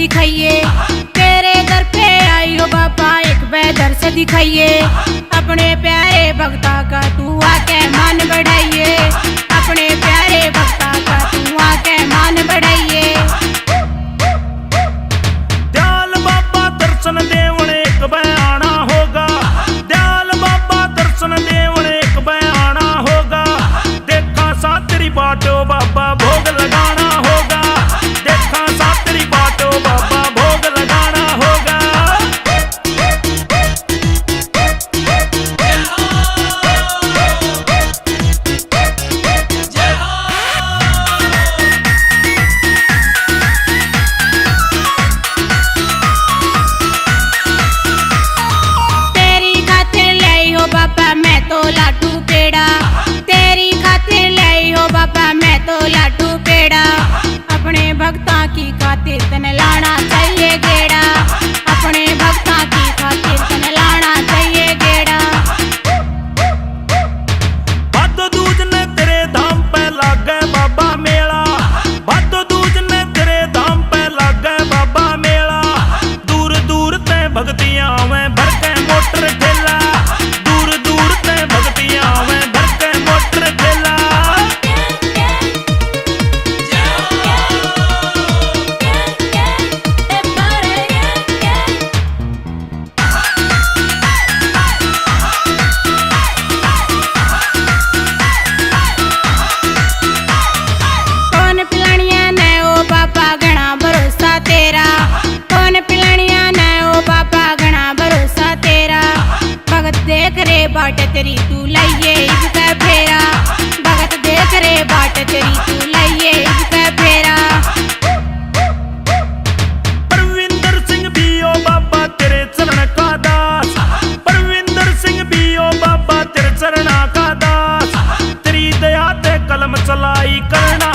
दिखाइए। तेरे दर पे आई हो बाबा एक बेदर से दिखाइए। अपने प्यारे भक्ता का तू आके मान बढ़ाइए। अपने प्यारे भक्ता का तू आके मान बढ़ाइए। दयाल बाबा दर्शन देवण एक बयाना होगा। दयाल बाबा दर्शन देवण एक बयाना होगा। देखा सा तेरी बाटो बाबा भोग लगाना होगा। देखा सा तेरी बाटो बाबा भोग लगाना होगा। तेरी खातिर लाई हो बाबा मैं तो लाडू पेड़ा। तेरी खातिर लाई हो बाबा मैं तो लाडू पेड़ा। अपने भक्ता की खातिर तने लाना चाहिए गेड़ा। अपने भक्ता की खातिर तने लाना चाहिए गेड़ा। भादो दूज ने तेरे धाम पे लागे बाबा मेला। भादो दूज ने तेरे धाम पे लागे बाबा मेला। दूर दूर ते भक्तियां में भर के मोटर ठेला। दूर दूर ते भक्तियां में भर के मोटर ठेला। कौन पिलानिया ने ओ बाबा घना भरोसा तेरा। कौन पिलानिया ने ओ बाबा घना भरोसा तेरा। भगत देख रे बाट तेरी तू लाइए इसका फेरा। भगत देख रे बाट तेरी तू लाइए इसका फेरा। परविंदर सिंह भी ओ बाबा तेरे चरण का दास। परविंदर सिंह भी ओ बाबा तेरे चरणा का दास। तेरी दया ते कलम चलाई करना